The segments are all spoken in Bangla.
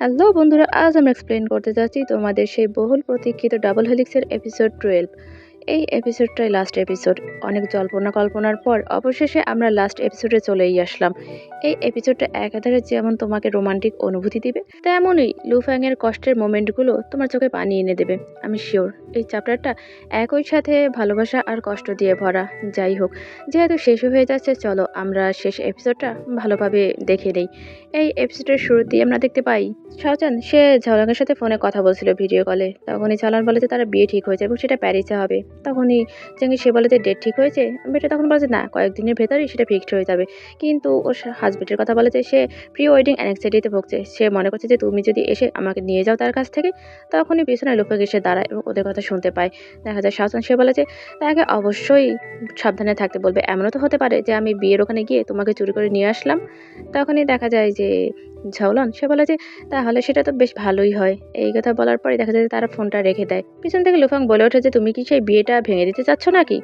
হ্যালো বন্ধুরা, আজ আমরা এক্সপ্লেন করতে যাচ্ছি তোমাদের সেই বহুল প্রতীক্ষিত ডাবল হেলিক্সের এপিসোড 12। এই এপিসোডটাই লাস্ট এপিসোড। অনেক জল্পনা কল্পনার পর অবশেষে আমরা লাস্ট এপিসোডে চলেই আসলাম। এই এপিসোডটা একাধারে যেমন তোমাকে রোমান্টিক অনুভূতি দিবে, তেমনই লুফ্যাং এর কষ্টের মোমেন্টগুলো তোমার চোখে পানি এনে দেবে। আমি শিওর এই চ্যাপ্টারটা একই সাথে ভালোবাসা আর কষ্ট দিয়ে ভরা। যাই হোক, যেহেতু শেষ হয়ে যাচ্ছে, চলো আমরা শেষ এপিসোডটা ভালোভাবে দেখে নেই। এই এপিসোডের শুরুতেই আমরা দেখতে পাই শাওচান সে ঝলকের সাথে ফোনে কথা বলছিল ভিডিও কলে। তখনই ঝলন বলে যে তারা বিয়ে ঠিক হয়েছে এবং সেটা প্যারিসে হবে। তখনই জাঙ্গি সে বলে যে ডেট ঠিক হয়েছে। মেয়েটা তখন বলে যে না, কয়েকদিনের ভেতরেই সেটা ফিক্সড হয়ে যাবে। কিন্তু ওর হাজবেন্ডের কথা বলে যে সে প্রি ওয়েডিং অ্যাংজাইটিতে ভুগছে। সে মনে করছে যে তুমি যদি এসে আমাকে নিয়ে যাও তার কাছ থেকে। তখনই পিছনে লোফাক এসে দাঁড়ায় এবং ওদের কথা শুনতে পায়। দেখা যায় শাওচান সে বলে যে তাকে অবশ্যই সাবধানে থাকতে বলবে। এমনও তো হতে পারে যে আমি বিয়ের ওখানে গিয়ে তোমাকে চুরি করে নিয়ে আসলাম। তখনই দেখা যায় যে ঝাউলন সে বলে যে তাহলে সেটা তো বেশ ভালোই হয়। এই কথা বলার পরে দেখা যায় যে তারা ফোনটা রেখে দেয়। পিছন থেকে লুফাং বলে ওঠে যে তুমি কি সেই বিয়েটা ভেঙে দিতে চাচ্ছ নাকি?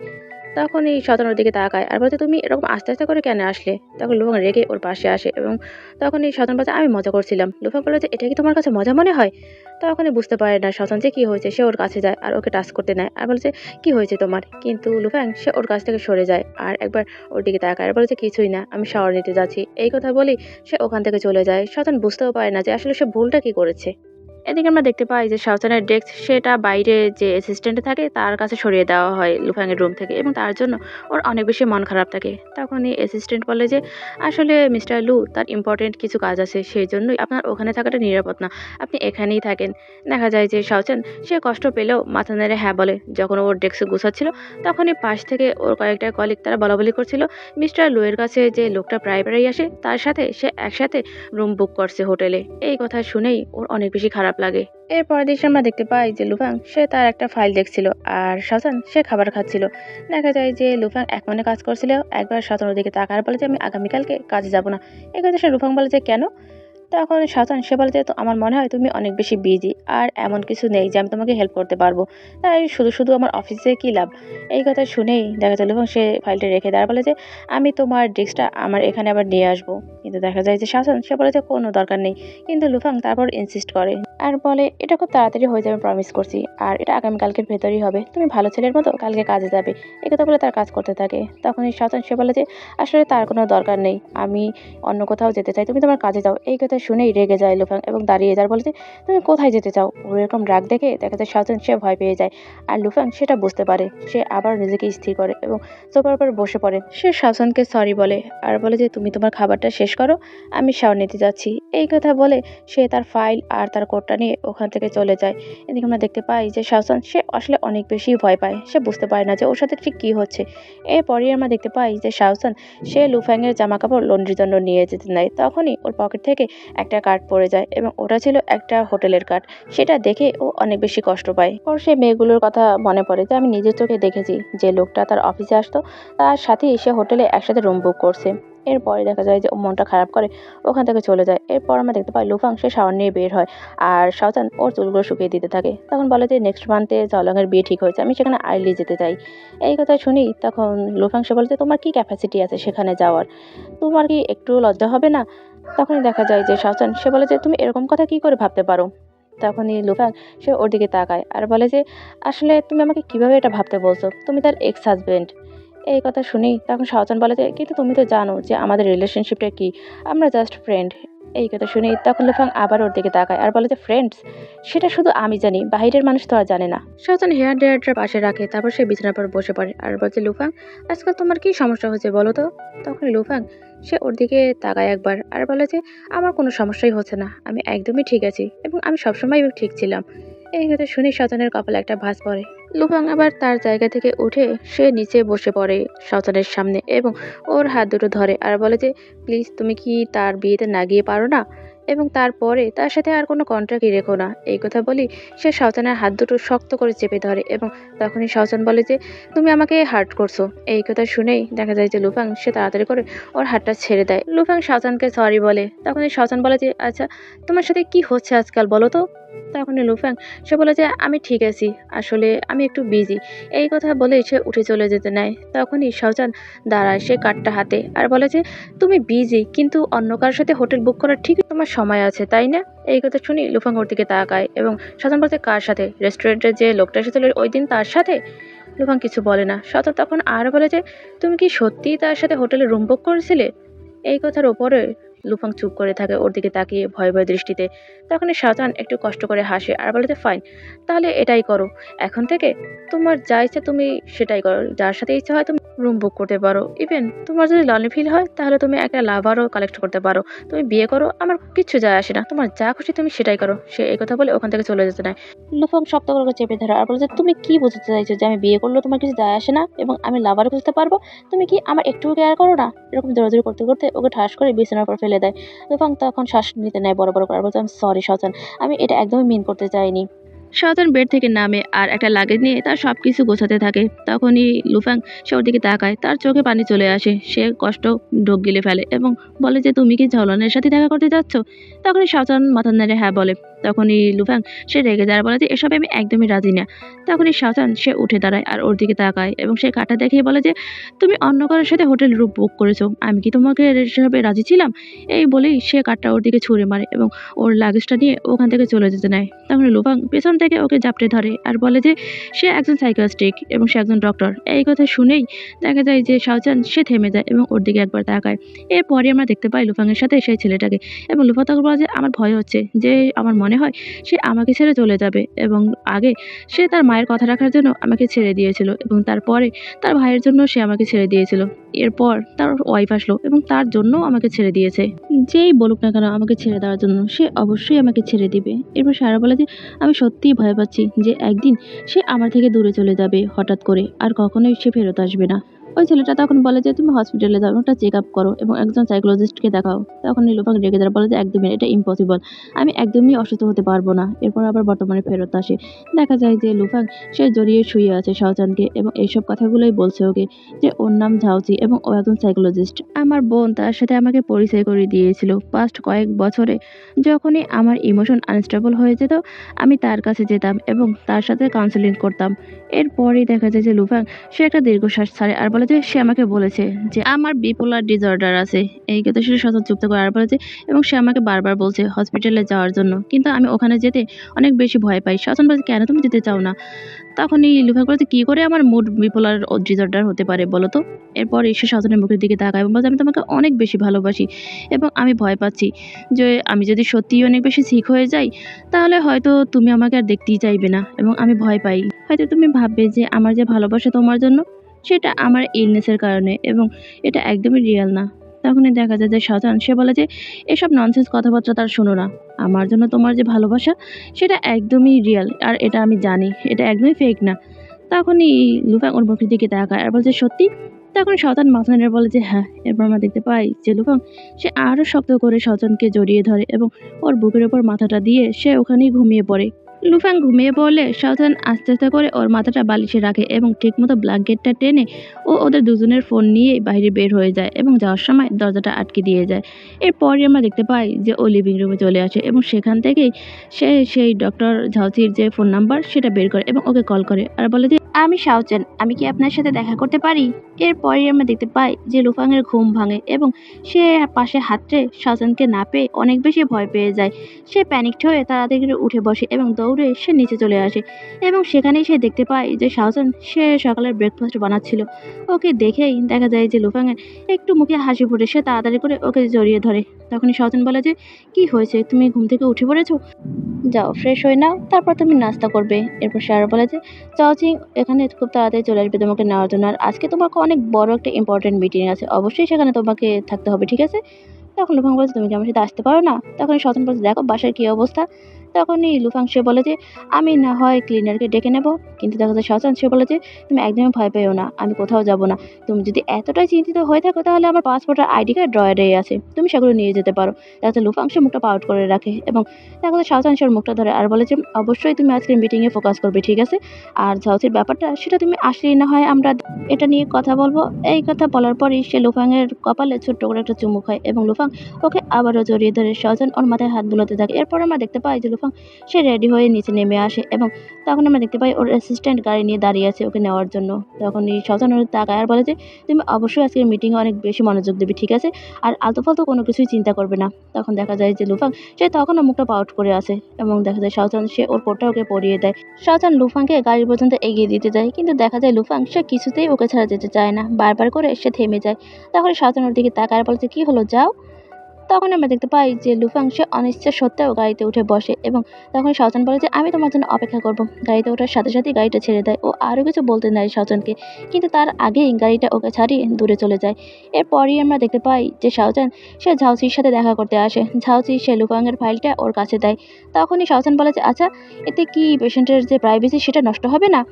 তখনই শতানুর দিকে তাকায় আর বলছে তুমি এরকম আস্তে আস্তে করে কেন আসলে? তখন লুফাং রেগে ওর পাশে আসে এবং তখনই শতান বলছে আমি মজা করছিলাম। লুফাং বলে যে এটা কি তোমার কাছে মজা মনে হয়? তখনই বুঝতে পারে না শতান যে কি হয়েছে। সে ওর কাছে যায় আর ওকে টাচ করতে নেয় আর বলছে কি হয়েছে তোমার? কিন্তু লুফাং সে ওর কাছ থেকে সরে যায় আর একবার ওর দিকে তাকায় আর বলছে কিছুই না, আমি শাওয়ার নিতে যাচ্ছি। এই কথা বলি সে ওখান থেকে চলে যায়। শতান বুঝতেও পারে না যে আসলে সে ভুলটা কি করেছে। এদিকে আমরা দেখতে পাই যে শাওচানের ডেস্ক সেটা বাইরে যে অ্যাসিস্ট্যান্ট থাকে তার কাছে সরিয়ে দেওয়া হয় লুফাং এর রুম থেকে এবং তার জন্য ওর অনেক বেশি মন খারাপ থাকে। তখনই অ্যাসিস্ট্যান্ট বলে যে আসলে মিস্টার লু তার ইম্পর্টেন্ট কিছু কাজ আছে, সেই জন্যই আপনার ওখানে থাকাটা নিরাপদ না, আপনি এখানেই থাকেন। দেখা যায় যে শাওচান সে কষ্ট পেলেও মাথা নেড়ে হ্যাঁ বলে। যখন ওর ডেস্ক গুছাচ্ছিল তখনই পাশ থেকে ওর কয়েকটা কলিগ তারা বলাবলি করছিল মিস্টার লু এর কাছে যে লোকটা প্রায় প্রায় আসে তার সাথে সে একসাথে রুম বুক করছে হোটেলে। এই কথা শুনেই ওর অনেক বেশি খারাপ লাগে। এরপরের দৃশ্যে আমরা দেখতে পাই যে লুফাং সে তার একটা ফাইল দেখছিল আর শাওচান সে খাবার খাচ্ছিল। দেখা যায় যে লুফাং এক মনে কাজ করছিল। একবার শাওচানের দিকে তাকার বলে যে আমি আগামীকালকে কাজে যাব না। এই কথা সে লুফাং বলে যে কেন? তখন শাওচান সে বলে যে তো আমার মনে হয় তুমি অনেক বেশি বিজি আর এমন কিছু নেই যে আমি তোমাকে হেল্প করতে পারবো, তাই শুধু শুধু আমার অফিসে কি লাভ। এই কথা শুনেই দেখা যায় এবং সে ফাইলটা রেখে দেয় আর বলে যে আমি তোমার ডেস্কটা আমার এখানে আবার নিয়ে আসবো। কিন্তু দেখা যায় যে শাওচান সে বলে যে কোনো দরকার নেই। কিন্তু লুফাং তারপর ইনসিস্ট করে আর বলে এটা খুব তাড়াতাড়ি হয়ে যাবে, প্রমিস করছি, আর এটা আগামীকালকের ভেতরই হবে, তুমি ভালো ছেলের মতো কালকে কাজে যাবে। এই কথা বলে তার কাজ করতে থাকে। তখনই শাওচান সে বলে যে আসলে তার কোনো দরকার নেই, আমি অন্য কোথাও যেতে চাই, তুমি তোমার কাজে যাও। এই কথা শুনেই রেগে যায় লুফাং এবং দাঁড়িয়ে যায় বলে যে তুমি কোথায় যেতে চাও? ওর এরকম রাগ দেখে দেখা যায় শাওচান সে ভয় পেয়ে যায় আর লুফাং সেটা বুঝতে পারে। সে আবার নিজেকে স্থির করে এবং সোফার উপর বসে পড়ে। সে শাওচানকে সরি বলে আর বলে যে তুমি তোমার খাবারটা শেষ করো, আমি শাওয়ার নিতে যাচ্ছি। এই কথা বলে সে তার ফাইল আর তার কোটটা নিয়ে ওখান থেকে চলে যায়। এদিকে আমরা দেখতে পাই যে শাওচান সে আসলে অনেক বেশি ভয় পায়। সে বুঝতে পারে না যে ওর সাথে ঠিক কী হচ্ছে। এরপরই আমরা দেখতে পাই যে শাওচান সে লুফ্যাংয়ের জামা কাপড় লন্ড্রির জন্য নিয়ে যেতে নেয়। তখনই ওর পকেট থেকে একটা কার্ড পড়ে যায় এবং ওটা ছিল একটা হোটেলের কার্ড। সেটা দেখে ও অনেক বেশি কষ্ট পায়। ওর সেই মেয়েগুলোর কথা মনে পড়ে যে আমি নিজের চোখে দেখেছি যে লোকটা তার অফিসে আসতো তার সাথেই সে হোটেলে একসাথে রুম বুক করছে। এরপরে দেখা যায় যে ও মনটা খারাপ করে ওখান থেকে চলে যায়। এরপর আমরা দেখতে পাই লুফাং সে শাওয়ার নিয়ে বের হয় আর শাওচান ওর চুলগুলো শুকিয়ে দিতে থাকে। তখন বলে যে নেক্সট মান্থে ঝলংয়ের বিয়ে ঠিক হয়েছে, আমি সেখানে আর্লি যেতে চাই। এই কথা শুনি তখন লুফাং সে বলে যে তোমার কি ক্যাপাসিটি আছে সেখানে যাওয়ার, তোমার কি একটু লজ্জা হবে না? তখনই দেখা যায় যে শাওচান সে বলে যে তুমি এরকম কথা কি করে ভাবতে পারো? তখনই লুফাং সে ওর দিকে তাকায় আর বলে যে আসলে তুমি আমাকে কিভাবে এটা ভাবতে বলছো? তুমি তার এক্স হাজবেন্ড। এই কথা শুনি তখন শাওচান বলে যে কিন্তু তুমি তো জানো যে আমাদের রিলেশনশিপটা কি, আমরা জাস্ট ফ্রেন্ড। এই কথা শুনি তখন লুফাং আবার ওর দিকে তাকায় আর বলে যে ফ্রেন্ডস, সেটা শুধু আমি জানি, বাইরের মানুষ তো আর জানে না। শাওচান হেয়ার ড্রায়ারটা পাশে রাখে, তারপর সে বিছানার পর বসে পড়ে আর বলছে লুফাং আজকাল তোমার কি সমস্যা হচ্ছে বলো তো? তখন লুফাং সে ওর দিকে তাকায় একবার আর বলে যে আমার কোনো সমস্যাই হচ্ছে না, আমি একদমই ঠিক আছি এবং আমি সবসময় ঠিক ছিলাম। এই কথা শুনে শাওচানের কপালে একটা ভাঁজ পড়ে। লুফাং আবার তার জায়গা থেকে উঠে সে নিচে বসে পড়ে শাওচানের সামনে এবং ওর হাত দুটো ধরে আর বলে যে প্লিজ তুমি কি তার বিয়েতে না গিয়ে পারো না, এবং তারপরে তার সাথে আর কোনো কন্ট্রাক্টই রেখো না। এই কথা বলি সে শাওচানের হাত দুটো শক্ত করে চেপে ধরে এবং তখনই শাওচান বলে যে তুমি আমাকে হার্ট করছো। এই কথা শুনেই দেখা যায় যে লুফাং সে তাড়াতাড়ি করে ওর হাতটা ছেড়ে দেয়। লুফাং শাওচানকে সরি বলে। তখনই শাওচান বলে যে আচ্ছা তোমার সাথে কি হচ্ছে আজকাল বলো তো? তখনই লুফাং সে বলে যে, "আমি ঠিক আছি। আসলে আমি একটু বিজি।" এই কথা বলে সে উঠে চলে যেতে নেয়। তখনই শাওজান দাঁড়ায় সে কার্ডটা হাতে আর বলে যে, "তুমি বিজি কিন্তু অন্য কারো সাথে হোটেল বুক করার ঠিকই তোমার সময় আছে, তাই না?" এই কথা শুনি লুফাং ওর দিকে তাকায় এবং শাওজান বলে, "কার সাথে? রেস্টুরেন্টে যে লোকটা এসেছিল ওইদিন তার সাথে?" লুফাং কিছু বলে না। শাওজান তখন আরও বলে যে, "তুমি কি সত্যিই তার সাথে হোটেলে রুম বুক করেছিলে?" এই কথার ওপরে লুফাং চুপ করে থাকে ওর দিকে তাকিয়ে ভয় ভয় দৃষ্টিতে। তখনই শাওজান একটু কষ্ট করে হাসে আর বলে যে, "ফাইন, তাহলে এটাই করো। এখন থেকে তোমার যা ইচ্ছা তুমি সেটাই করো। যার সাথে ইচ্ছা হয় তুমি রুম বুক করতে পারো। ইভেন তোমার যদি লনলি ফিল হয় তাহলে তুমি একটা লাভারও কালেক্ট করতে পারো। তুমি বিয়ে করো, আমার কিচ্ছু যায় আসে না। তোমার যা খুশি তুমি সেটাই করো।" সে এই কথা বলে ওখান থেকে চলে যেতে নেয়। লুফাং শক্ত করে ওকে চেপে ধরে আর বলে যে, "তুমি কি বোঝাতে চাইছো যে আমি বিয়ে করলেও তোমার কিছু যায় আসে না এবং আমি লাভার খুঁজতে পারবো? তুমি কি আমার একটুও কেয়ার করো না?" এরকম জোরাজুরি করতে করতে ওকে ঠাস করে বিছানার উপর ফেলে দেয়। লুফাং তখন শ্বাস নিতে নেয় বড় বড় করে আর বলছে, "আই এম সরি শাওজান, আমি এটা একদমই মিন করতে চাইনি।" শাওজান বেড থেকে নামে আর একটা লাগেজ নিয়ে তার সবকিছু গোছাতে থাকে। তখনই লুফাং সে ওর দিকে তাকায়, তার চোখে পানি চলে আসে। সে কষ্ট ঢোক গিলে ফেলে এবং বলে যে, "তুমি কি ঝলনের সাথে দেখা করতে যাচ্ছ?" তখনই শাওজান মাথা নেড়ে হ্যাঁ বলে। তখনই লুফাং সে রেগে যায় আর বলে যে, "এসবে আমি একদমই রাজি না।" তখনই শাওজান সে উঠে দাঁড়ায় আর ওর দিকে তাকায় এবং সে কার্ডটা দেখিয়ে বলে যে, "তুমি অন্য কারোর সাথে হোটেল রুম বুক করেছো, আমি কি তোমাকে এসবে রাজি ছিলাম?" এই বলেই সে কার্ডটা ওর দিকে ছুঁড়ে মারে এবং ওর লাগেজটা নিয়ে ওখান থেকে চলে যেতে নেয়। তখন লুফাং পেছন থেকে ওকে জাপটে ধরে আর বলে যে, সে একজন সাইকিয়াট্রিস্ট এবং সে একজন ডক্টর। এই কথা শুনেই দেখা যায় যে শাওজান সে থেমে যায় এবং ওর দিকে একবার তাকায়। এরপরই আমরা দেখতে পাই লুফাংয়ের সাথে সেই ছেলেটাকে এবং লুফাং তখন বলে যে, "আমার ভয় হচ্ছে যে আমার মনে হয় সে আমাকে ছেড়ে চলে যাবে এবং আগে সে তার মায়ের কথা রাখার জন্য আমাকে ছেড়ে দিয়েছিল এবং তারপরে তার ভাইয়ের জন্য সে আমাকে ছেড়ে দিয়েছিল। এরপর তার ওয়াইফ আসলো এবং তার জন্যও আমাকে ছেড়ে দিয়েছে। যেই বলুক না কেন আমাকে ছেড়ে দেওয়ার জন্য সে অবশ্যই আমাকে ছেড়ে দিবে।" এরপর সারা বলে যে, "আমি সত্যিই ভয় পাচ্ছি যে একদিন সে আমার থেকে দূরে চলে যাবে হঠাৎ করে আর কখনোই সে ফেরত আসবে না।" ওই ছেলেটা তখন বলে যে, "তুমি হসপিটালে যাও, একটা চেক আপ করো এবং একজন সাইকোলজিস্টকে দেখাও।" তখন নিলুফাং রেগে যায় বলে যে, "একদমই এটা ইম্পসিবল, আমি একদমই অসুস্থ হতে পারবো না।" এরপর আবার বর্তমানে ফেরত আসে। দেখা যায় যে লুফাং সে জড়িয়ে শুয়ে আছে শাওজানকে এবং এইসব কথাগুলোই বলছে ওকে যে ওর নাম ঝাউজি এবং ও একজন সাইকোলজিস্ট। আমার বোন তার সাথে আমাকে পরিচয় করিয়ে দিয়েছিল পাস্ট কয়েক বছরে। যখনই আমার ইমোশন আনস্টেবল হয়ে যেত আমি তার কাছে যেতাম এবং তার সাথে কাউন্সেলিং করতাম। এরপরেই দেখা যায় যে লুফাং সে একটা দীর্ঘশ্বাস ছাড়ে আর বলে যে, "সে আমাকে বলেছে যে আমার বিপোলার ডিসঅর্ডার আছে।" এই কথা শুনে শাওজান চুপ করে আর বলে যে, "এবং সে আমাকে বারবার বলছে হসপিটালে যাওয়ার জন্য। কিন্তু আমি ওখানে যেতে অনেক বেশি ভয় পাই।" শাওজান বলে, "কেন তুমি যেতে চাও না?" তখনই লুফাং বলে যে, "কি করে আমার মুড বিপোলার ডিসঅর্ডার হতে পারে বলো তো?" এরপর এসে শাওজানের মুখের দিকে তাকায় এবং বলে, "আমি তোমাকে অনেক বেশি ভালোবাসি এবং আমি ভয় পাচ্ছি যে আমি যদি সত্যিই অনেক বেশি সিক হয়ে যাই তাহলে হয়তো তুমি আমাকে আর দেখতেই চাইবে না এবং আমি ভয় পাই। হয়তো তুমি ভাববে যে আমার যে ভালোবাসা তোমার জন্য সেটা আমার ইলনেসের কারণে এবং এটা একদমই রিয়াল না।" তখনই দেখা যায় যে শাওজান সে বলে যে, "এসব ননসেন্স কথাবার্তা তার শোনো না। আমার জন্য তোমার যে ভালোবাসা সেটা একদমই রিয়াল আর এটা আমি জানি। এটা একদমই ফেক না।" তখনই লুফাং ওর মুখের দিকে তাকায় আর বলছে, "সত্যি?" তখন শাওজান মাথা নেড়ে বলে যে, "হ্যাঁ।" এরপর আমরা দেখতে পাই যে লুফাং সে আরও শক্ত করে শাওজানকে জড়িয়ে ধরে এবং ওর বুকের ওপর মাথাটা দিয়ে সে ওখানেই ঘুমিয়ে পড়ে। লুফাং ঘুমিয়ে পড়লে শাওজান আস্তে আস্তে করে ওর মাথাটা বালিশে রাখে এবং ঠিকমতো ব্ল্যাঙ্কেটটা টেনে ও ওদের দুজনের ফোন নিয়ে বাইরে বের হয়ে যায় এবং যাওয়ার সময় দরজাটা আটকে দিয়ে যায়। এরপরই আমরা দেখতে পাই যে ও লিভিং রুমে চলে আসে এবং সেখান থেকেই সে সেই ডক্টর ঝাউচির যে ফোন নাম্বার সেটা বের করে এবং ওকে কল করে আর বলে যে, "আমি শাওজান, আমি কি আপনার সাথে দেখা করতে পারি?" এরপরই আমরা দেখতে পাই যে লুফাংয়ের ঘুম ভাঙে এবং সে পাশে হাতড়ে শাওজানকে না পেয়ে অনেক বেশি ভয় পেয়ে যায়। সে প্যানিকড হয়ে তাড়াতাড়ি করে উঠে বসে এবং দৌড়ে সে নিচে চলে আসে এবং সেখানেই সে দেখতে পায় যে শাওজান সে সকালের ব্রেকফাস্ট বানাচ্ছিল। ওকে দেখেই দেখা যায় যে লুফাংয়ের একটু মুখে হাসি ফুটে সে তাড়াতাড়ি করে ওকে জড়িয়ে ধরে। তখনই শাওজান বলে যে, "কি হয়েছে, তুমি ঘুম থেকে উঠে পড়েছো? যাও ফ্রেশ হয়ে নাও, তারপর তুমি নাস্তা করবে।" এরপর সে আরও বলে যে, "চাওচিং এখানে খুব তাড়াতাড়ি চলে আসবে তোমাকে নেওয়ার জন্য আর আজকে তোমাকে অনেক বড় একটা ইম্পর্টেন্ট মিটিং আছে, অবশ্যই সেখানে তোমাকে থাকতে হবে, ঠিক আছে?" তখন লুফাং বলছে, "তুমি কি আমার সাথে আসতে পারো না?" তখন শাওজান বলছে, "দেখো বাসার কী অবস্থা।" তখনই লুফাং সে বলে যে, "আমি না হয় ক্লিনারকে ডেকে নেব।" কিন্তু দেখা যায় শাওজান সে বলে যে, "তুমি একদমই ভয় পেও না, আমি কোথাও যাব না। তুমি যদি এতটাই চিন্তিত হয়ে থাকো তাহলে আমার পাসপোর্ট আর আইডি কার্ড ড্রয়ারেই আছে, তুমি সেগুলো নিয়ে যেতে পারো।" দেখা যায় লুফাং সে মুখটা পাউট করে রাখে এবং দেখা যায় শাওজান সে ওর মুখটা ধরে আর বলে যে, "অবশ্যই তুমি আজকের মিটিংয়ে ফোকাস করবে, ঠিক আছে? আর ঝাউসির ব্যাপারটা সেটা তুমি আসলেই না হয় আমরা এটা নিয়ে কথা বলবো।" এই কথা বলার পরই সে লুফাংয়ের কপালে ছোট্ট করে একটা চুমু খায় এবং লুফাং ওকে আবারও জড়িয়ে ধরে শাওজান ওর মাথায় হাত বুলাতে থাকে। এরপর আমরা দেখতে পাই যে লুফাং লুফাং সে রেডি হয়ে নিচে নেমে আসে এবং তখন আমরা দেখতে পাই ওর অ্যাসিস্ট্যান্ট গাড়ি নিয়ে দাঁড়িয়ে আছে ওকে নেওয়ার জন্য। তখনই শাওজান ওর তাকায় আর বলে যে, "তুমি অবশ্যই আজকের মিটিংয়ে অনেক বেশি মনোযোগ দেবে, ঠিক আছে? আর আলতু-ফালতু কোনো কিছুই চিন্তা করবে না।" তখন দেখা যায় যে লুফাং সে তখনও মুখটা পাউট করে আছে এবং দেখা যায় শাওজান সে ওর কোটটা ওকে পরিয়ে দেয়। শাওজান লুফাংকে গাড়ি পর্যন্ত এগিয়ে দিতে যায়, কিন্তু দেখা যায় লুফাং সে কিছুতেই ওকে ছাড়া যেতে চায় না। বারবার করে সে থেমে যায়। তখন শাওজান ওর দিকে তাকায় আর বলে যে, "কি হলো, যাও।" তখন আমরা দেখতে পাই যে লুফাং সে অনিচ্ছা সত্ত্বেও গাড়িতে উঠে বসে এবং তখন শাওজান বলে যে, "আমি তোমার জন্য অপেক্ষা করব।" গাড়িতে ওঠার সাথে সাথেই গাড়িটা ছেড়ে দেয়। ও আরও কিছু বলতে নেয় শাওজানকে, কিন্তু তার আগেই গাড়িটা ওকে ছাড়িয়ে দূরে চলে যায়। এরপরই আমরা দেখতে পাই যে শাওজান সে ঝাউসির সাথে দেখা করতে আসে। ঝাউসি সে লুফাংয়ের ফাইলটা ওর কাছে দেয়। তখনই শাওজান বলে যে, "আচ্ছা, এতে কি পেশেন্টের যে প্রাইভেসি সেটা নষ্ট হবে না?"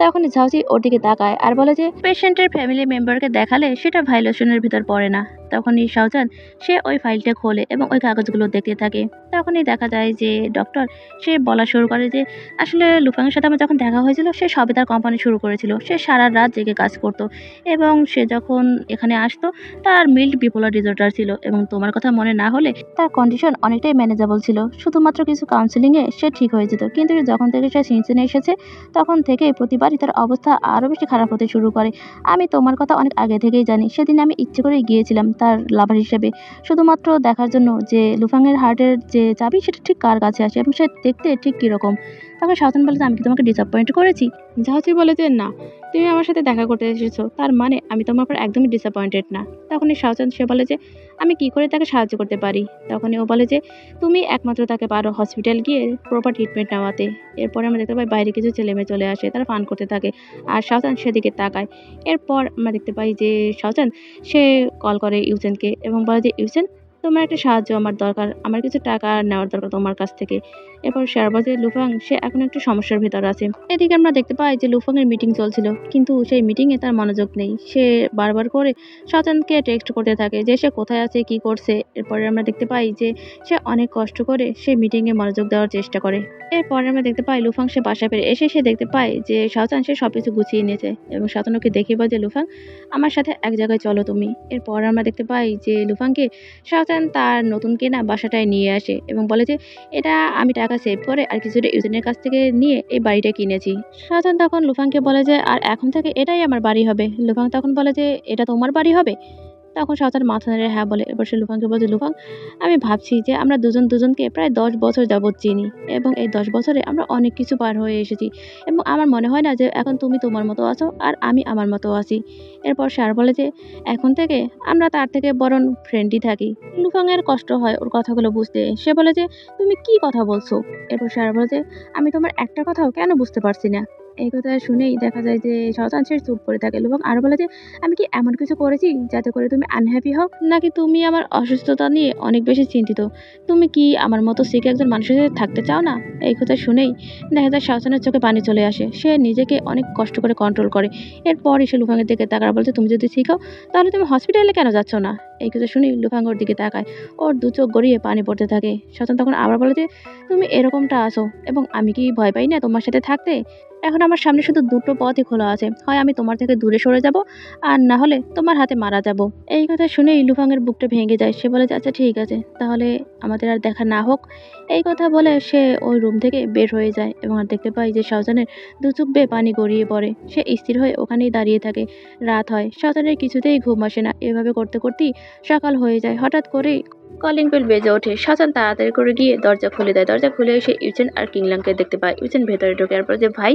তখনই ঝাউসি ওর দিকে তাকায় আর বলে যে, পেশেন্টের ফ্যামিলি মেম্বারকে দেখালে সেটা ভায়োলেশনের ভিতর পড়ে না। তখনই শাওজান সে ওই ফাইলটা খোলে এবং ওই কাগজগুলো দেখতে থাকে। তখনই দেখা যায় যে ডক্টর সে বলা শুরু করে যে আসলে লুফাংয়ের সাথে আমার যখন দেখা হয়েছিল সে সবে তার কোম্পানি শুরু করেছিল। সে সারা রাত জেগে কাজ করত এবং সে যখন এখানে আসতো তার মিল্ড বিপোলার ডিসঅর্ডার ছিল এবং তোমার কথা মনে না হলে তার কন্ডিশন অনেকটাই ম্যানেজেবল ছিল। শুধুমাত্র কিছু কাউন্সেলিংয়ে সে ঠিক হয়ে যেত, কিন্তু যখন থেকে সে সিনসিনে এসেছে তখন থেকে প্রতিবারই তার অবস্থা আরও বেশি খারাপ হতে শুরু করে। আমি তোমার কথা অনেক আগে থেকেই জানি। সেদিন আমি ইচ্ছে করেই গিয়েছিলাম তার লাভার হিসেবে, শুধুমাত্র দেখার জন্য যে লুফাংয়ের হার্টের যে চাবি সেটা ঠিক কার কাছে আছে এবং সে দেখতে ঠিক কীরকম। তখন শাওজান বলে যে, "আমি কি তোমাকে ডিসঅ্যাপয়েন্ট করেছি?" ঝাউসি বলে যে, "না, তুমি আমার সাথে দেখা করতে এসেছো, তার মানে আমি তোমার উপর একদমই ডিসঅ্যাপয়েন্টেড না।" তখনই শাওজান সে বলে যে, "আমি কি করে তাকে সাহায্য করতে পারি?" তখনই ও বলে যে, "তুমি একমাত্র তাকে পারো হসপিটাল গিয়ে প্রপার ট্রিটমেন্ট নেওয়াতে।" এরপরে আমরা দেখতে পাই বাইরে কিছু ছেলেমেয়ে চলে আসে, তারা ফান করতে থাকে আর শাওজান সেদিকে তাকায়। এরপর আমরা দেখতে পাই যে শাওজান সে কল করে ইউজেনকে এবং বলে যে, "ইউজেন, তোমার একটা সাহায্য আমার দরকার। আমার কিছু টাকা নেওয়ার দরকার তোমার কাছ থেকে।" এরপর সে আবার বলে যে লুফাং সে এখন একটু সমস্যার ভেতর আছে। এদিকে আমরা দেখতে পাই যে লুফাংয়ের মিটিং চলছিল, কিন্তু সেই মিটিংয়ে তার মনোযোগ নেই। সে বারবার করে শাওজানকে টেক্সট করতে থাকে যে সে কোথায় আছে, কি করছে। এরপরে আমরা দেখতে পাই যে সে অনেক কষ্ট করে সে মিটিংয়ে মনোযোগ দেওয়ার চেষ্টা করে। এরপরে আমরা দেখতে পাই লুফাং সে বাসায় ফিরে এসে সে দেখতে পায় যে শাওজান সে সবকিছু গুছিয়ে নিয়েছে এবং শাওজান ওকে দেখে বলে যে, "লুফাং, আমার সাথে এক জায়গায় চলো তুমি।" এরপর আমরা দেখতে পাই যে লুফাংকে শাওজান তার নতুন কেনা বাসাটায় নিয়ে আসে এবং বলে যে, "এটা আমি টাকা সেভ করে আর কিছুটা ইউজেনের কাছ থেকে নিয়ে এই বাড়িটা কিনেছি।" শাওজান তখন লুফাংকে বলে যে, "আর এখন থেকে এটাই আমার বাড়ি হবে।" লুফাং তখন বলে যে, "এটা তোমার বাড়ি হবে?" তখন শাওজান মাথা নেড়ে হ্যাঁ বলে। এবার সে লুফাংকে বলে যে, "লুফাং, আমি ভাবছি যে আমরা দুজন দুজনকে প্রায় 10 বছর যাবৎ চিনি এবং এই 10 বছরে আমরা অনেক কিছু পার হয়ে এসেছি এবং আমার মনে হয় না যে এখন তুমি তোমার মতো আছো আর আমি আমার মতো আছি।" এরপর সে আর বলে যে, "এখন থেকে আমরা তার থেকে বরং ফ্রেন্ডই থাকি।" লুফাংয়ের কষ্ট হয় ওর কথাগুলো বুঝতে। সে বলে যে, "তুমি কি কথা বলছো?" এরপর সে আর বলে যে, "আমি তোমার একটা কথাও কেন বুঝতে পারছি না?" এই কথা শুনেই দেখা যায় যে শাওজান সে চুপ করে থাকে। লুফাং আরও বলে যে, "আমি কি এমন কিছু করেছি যাতে করে তুমি আনহ্যাপি হও? নাকি তুমি আমার অসুস্থতা নিয়ে অনেক বেশি চিন্তিত? তুমি কি আমার মতো সিক একজন মানুষের সাথে থাকতে চাও না?" এই কথা শুনেই দেখা যায় শাওজানের চোখে পানি চলে আসে। সে নিজেকে অনেক কষ্ট করে কন্ট্রোল করে। এরপরই সে লুফাংয়ের দিকে তাকায় আর বলছে, "তুমি যদি সিক হও তাহলে তুমি হসপিটালে কেন যাচ্ছ না?" এই কথা শুনেই লুফাং ওর দিকে তাকায়। ওর দু চোখ গড়িয়ে পানি পড়তে থাকে। শাওজান তখন আবার বলে যে, "তুমি এরকমটা আছো এবং আমি কি ভয় পাই না তোমার সাথে থাকতে? এখন আমার সামনে শুধু দুটো পথই খোলা আছে। হয় আমি তোমার থেকে দূরে সরে যাব আর না হলে তোমার হাতে মারা যাব।" এই কথা শুনেই লুফাংয়ের বুকটা ভেঙে যায়। সে বলে যে, "আচ্ছা ঠিক আছে, তাহলে আমাদের আর দেখা না হোক।" এই কথা বলে সে ওই রুম থেকে বের হয়ে যায় এবং আর দেখতে পাই যে শাওজানের দু চোখ বেয়ে পানি গড়িয়ে পড়ে। সে স্থির হয়ে ওখানেই দাঁড়িয়ে থাকে। রাত হয়। শাওজানের কিছুতেই ঘুম আসে না। এভাবে করতে করতেই সকাল হয়ে যায়। হঠাৎ করেই কলিং বেল বেজে ওঠে। শাওজান তাড়াতাড়ি করে গিয়ে দরজা খুলে দেয়। দরজা খুলে এসে ইউচেন আর কিংলাংকে দেখতে পায়। ইউচেন ভেতরে ঢোকে আর বলে যে, "ভাই,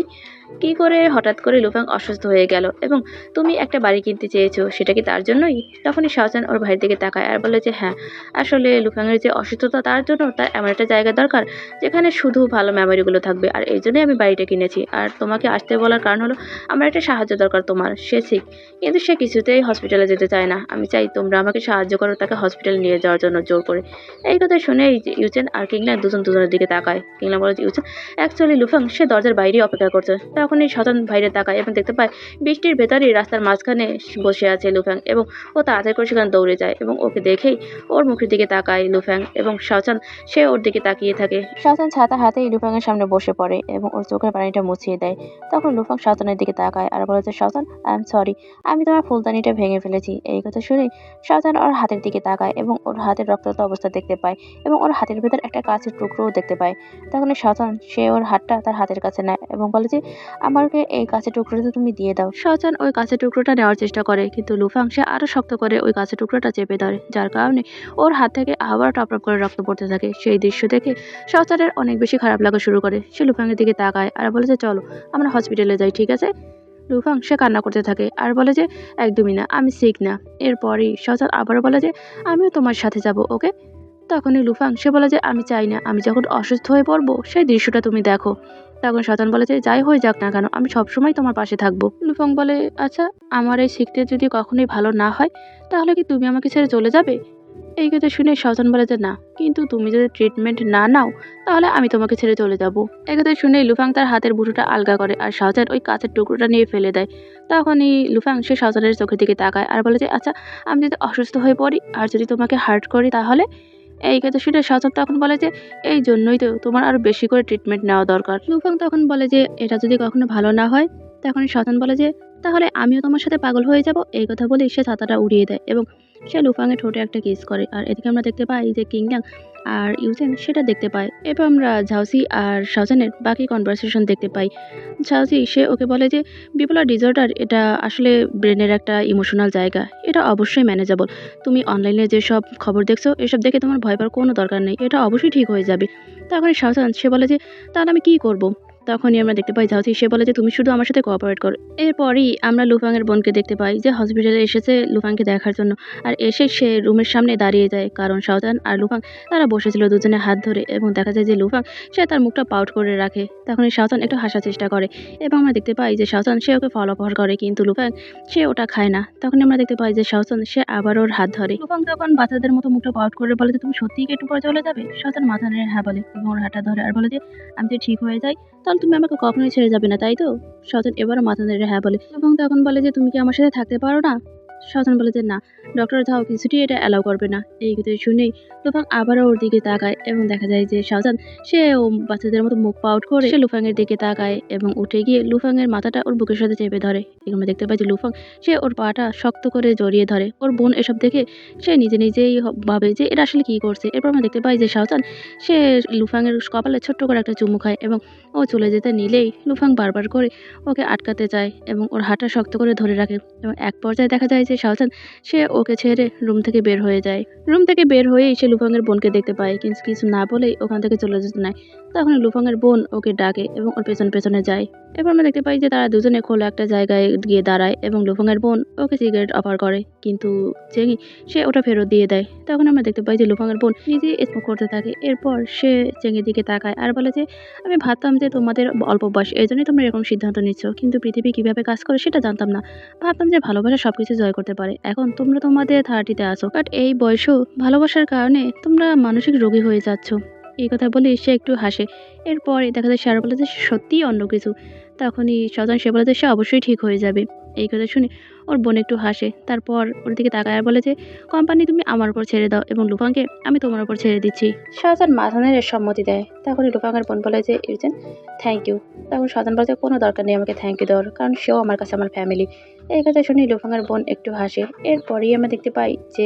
কি করে হঠাৎ করে লুফাং অসুস্থ হয়ে গেল এবং তুমি একটা বাড়ি কিনতে চেয়েছো, সেটা কি তার জন্যই?" তখনই শাওজান ওর ভাইয়ের দিকে তাকায় আর বলে যে, "হ্যাঁ, আসলে লুফাংয়ের যে অসুস্থতা তার জন্য তার এমন একটা জায়গা দরকার যেখানে শুধু ভালো মেমোরিগুলো থাকবে। আর এইজন্যই আমি বাড়িটা কিনেছি। আর তোমাকে আসতে বলার কারণ হলো আমার একটা সাহায্য দরকার তোমার। সে সিক, কিন্তু সে কিছুতেই হসপিটালে যেতে চায় না। আমি চাই তোমরা আমাকে সাহায্য করো তাকে হসপিটালে নিয়ে যাওয়ার জন্য জোর করে।" এই কথা শুনেই যে ইউচেন আর কিংলাং দুজন দুজনের দিকে তাকায়। কিংলাং বলে যে, "ইউচেন, অ্যাকচুয়ালি লুফাং সে দরজার বাইরেই অপেক্ষা করছে।" তখনই শাওজান বাইরে তাকায় এবং দেখতে পায় বৃষ্টির ভেতরেই রাস্তার মাঝখানে বসে আছে লুফাং এবং ও তাড়াতাড়ি করে সেখানে দৌড়ে যায় এবং ওকে দেখেই ওর মুখের দিকে তাকায় লুফাং এবং শাওজান সে ওর দিকে তাকিয়ে থাকে। শাওজান ছাতা হাতেই লুফাংয়ের সামনে বসে পড়ে এবং ওর চোখের পানিটা মুছিয়ে দেয়। তখন লুফাং শাওজানের দিকে তাকায় আর বলে যে, "শাওজান, আই এম সরি, আমি তোমার ফুলদানিটা ভেঙে ফেলেছি।" এই কথা শুনে শাওজান ওর হাতের দিকে তাকায় এবং ওর হাতের রক্ত রক্তাক্ত অবস্থা দেখতে পায় এবং ওর হাতের ভেতর একটা কাঁচের টুকরোও দেখতে পায়। তখন শাওজান সে ওর হাতটা তার হাতের কাছে নেয় এবং বলে যে আমাকে এই কাঁচের টুকরোটা তুমি দিয়ে দাও। শাওজান ওই কাঁচের টুকরোটা নেওয়ার চেষ্টা করে, কিন্তু লুফাং সে আরো শক্ত করে ওই কাঁচের টুকরোটা চেপে ধরে, যার কারণে ওর হাত থেকে আবার টপ টপ করে রক্ত পড়তে থাকে। সেই দৃশ্য দেখে শাওজানের অনেক বেশি খারাপ লাগা শুরু করে। সে লুফাংয়ের দিকে তাকায় আর বলে যে চলো আমরা হসপিটালে যাই, ঠিক আছে? লুফাং সে কান্না করতে থাকে আর বলে যে একদমই না, আমি সিক না। এরপরই শাওজান আবারও বলে যে আমিও তোমার সাথে যাব, ওকে? তখনই লুফাং সে বলে যে আমি চাই না, আমি যখন অসুস্থ হয়ে পড়বো সেই দৃশ্যটা তুমি দেখো। তখন শাওজান বলে যে যাই হয়ে যাক না কেন আমি সবসময় তোমার পাশে থাকবো। লুফাং বলে আচ্ছা, আমার এই সিকটা যদি কখনোই ভালো না হয় তাহলে কি তুমি আমাকে ছেড়ে চলে যাবে? এই কথা শুনে শাওজান বলে যে না, কিন্তু তুমি যদি ট্রিটমেন্ট না নাও তাহলে আমি তোমাকে ছেড়ে চলে যাব। এই কথা শুনে লুফাং তার হাতের বুটোটা আলগা করে আর শাওজান ওই কাঁচের টুকরোটা নিয়ে ফেলে দেয়। তখনই লুফাং সে শাওজানের চোখের দিকে তাকায় আর বলে যে আচ্ছা, আমি যদি অসুস্থ হয়ে পড়ি আর যদি তোমাকে হার্ট করি তাহলে? এই কথা শুনে শাওজান তখন বলে যে এই জন্যই তো তোমার আরো বেশি করে ট্রিটমেন্ট নেওয়া দরকার। লুফাং তখন বলে যে এটা যদি কখনো ভালো না হয়? তখনই শাওজান বলে যে তাহলে আমিও তোমার সাথে পাগল হয়ে যাব। এই কথা বলেই সে ছাতাটা উড়িয়ে দেয় এবং সে লুফাংয়ের ঠোঁটে একটা কিস করে। আর এদিকে আমরা দেখতে পাই যে কিংডাং আর ইউজেন সেটা দেখতে পায়। এরপর আমরা ঝাউসি আর শাওজানের বাকি কনভারসেশন দেখতে পাই। ঝাউসি সে ওকে বলে যে বিপোলার ডিসঅর্ডার এটা আসলে ব্রেনের একটা ইমোশনাল জায়গা, এটা অবশ্যই ম্যানেজেবল। তুমি অনলাইনে যেসব খবর দেখছো এসব দেখে তোমার ভয় পাওয়ার কোনো দরকার নেই, এটা অবশ্যই ঠিক হয়ে যাবে। তখন শাওজান সে বলে যে তাহলে আমি কী করব? তখনই আমরা দেখতে পাই ঝাউসি সে বলে যে তুমি শুধু আমার সাথে কোঅপারেট করো। এরপরই আমরা লুফাংয়ের বোনকে দেখতে পাই যে হসপিটালে এসেছে লুফাংকে দেখার জন্য। আর এসে সে রুমের সামনে দাঁড়িয়ে যায়, কারণ শাওজান আর লুফাং তারা বসেছিল দুজনে হাত ধরে এবং দেখা যায় যে লুফাং সে তার মুখটা পাউট করে রাখে। তখনই শাওজান একটু হাসার চেষ্টা করে এবং আমরা দেখতে পাই যে শাওজান সে ওকে ফলো আপ করে, কিন্তু লুফাং সে ওটা খায় না। তখন আমরা দেখতে পাই যে শাওজান সে আবার ওর হাত ধরে। লুফাং তখন বাচ্চাদের মতো মুখটা পাউট করে বলে যে তুমি সত্যিই কি একটু পরে চলে যাবে? শাওজান মাথা নেড়ে হ্যাঁ বলে এবং ওর হাতটা ধরে আর বলে যে আমি যদি ঠিক হয়ে যাই তাহলে তুমি আমাকে কখনোই ছেড়ে যাবে না, তাই তো? শাওজান এবারও মাথা নেড়ে হ্যাঁ বলে এবং তখন বলে যে তুমি কি আমার সাথে থাকতে পারো না? শাওজান বলে যে না, ডক্টর ঝাও কিছুতেই এটা অ্যালাউ করবে না। এই কথা শুনেই লুফাং আবারও ওর দিকে তাকায় এবং দেখা যায় যে শাওজান সে ও বাচ্চাদের মতো মুখ পাউট করে সে লুফাংয়ের দিকে তাকায় এবং উঠে গিয়ে লুফাংয়ের মাথাটা ওর বুকের সাথে চেপে ধরে। এখানে দেখতে পাই যে লুফাং সে ওর পাটা শক্ত করে জড়িয়ে ধরে। ওর বোন এসব দেখে সে নিজে নিজেই ভাবে যে এটা আসলে কী করছে। এরপর আমরা দেখতে পাই যে শাওজান সে লুফাংয়ের কপালে ছোট্ট করে একটা চুমু খায় এবং ও চলে যেতে নিলেই লুফাং বারবার করে ওকে আটকাতে চায় এবং ওর হাতটা শক্ত করে ধরে রাখে এবং এক পর্যায়ে দেখা যায় যে শাওজান সে ওকে ছেড়ে রুম থেকে বের হয়ে যায়। রুম থেকে বের হয়েই সে লুফাংয়ের বোনকে দেখতে পায়, কিন্তু কিছু না বলেই ওখান থেকে চলে যেতে নেয়। তখন লুফাংয়ের বোন ওকে ডাকে এবং ওর পেছনে পেছনে যায়। এরপর আমরা দেখতে পাই যে তারা দুজনে খোলা একটা জায়গায় গিয়ে দাঁড়ায় এবং লুফাংয়ের বোন ওকে সিগারেট অফার করে, কিন্তু চেঙ্গি সে ওটা ফেরত দিয়ে দেয়। তখন আমরা দেখতে পাই যে লুফাংয়ের বোন নিজেই স্মোক করতে থাকে। এরপর সে চেঙ্গির দিকে তাকায় আর বলে যে আমি ভাবতাম যে তোমাদের অল্প বয়স এই জন্যই তোমরা এরকম সিদ্ধান্ত নিচ্ছ, কিন্তু পৃথিবী কীভাবে কাজ করে সেটা জানতাম না। ভাবতাম যে ভালোবাসা সব কিছু জয় করতে পারে। এখন তোমরা তোমাদের 30-তে আছো, বাট এই বয়সেও ভালোবাসার কারণে তোমরা মানসিক রোগী হয়ে যাচ্ছ। এই কথা বলে সে একটু হাসে। এরপরে দেখা যায় সে আরও বলে যে সে সত্যিই অন্য কিছু। তখনই শাওজান সে বলে যে সে অবশ্যই ঠিক হয়ে যাবে। এই কথা শুনে ওর বোন একটু হাসে, তারপর ওর দিকে তাকায় আর বলে যে কোম্পানি তুমি আমার উপর ছেড়ে দাও এবং লুফাংকে আমি তোমার উপর ছেড়ে দিচ্ছি। শাওজান মাথা নেড়ে সম্মতি দেয়। তখনই লুফাংয়ের বোন বলে যে ইউজেন থ্যাংক ইউ। তখন শাওজান বলে যে কোনো দরকার নেই আমাকে থ্যাংক ইউ দেওয়ার, কারণ সেও আমার কাছে আমার ফ্যামিলি। এই কথা শুনে লুফাংয়ের বোন একটু হাসে। এরপরেই আমরা দেখতে পাই যে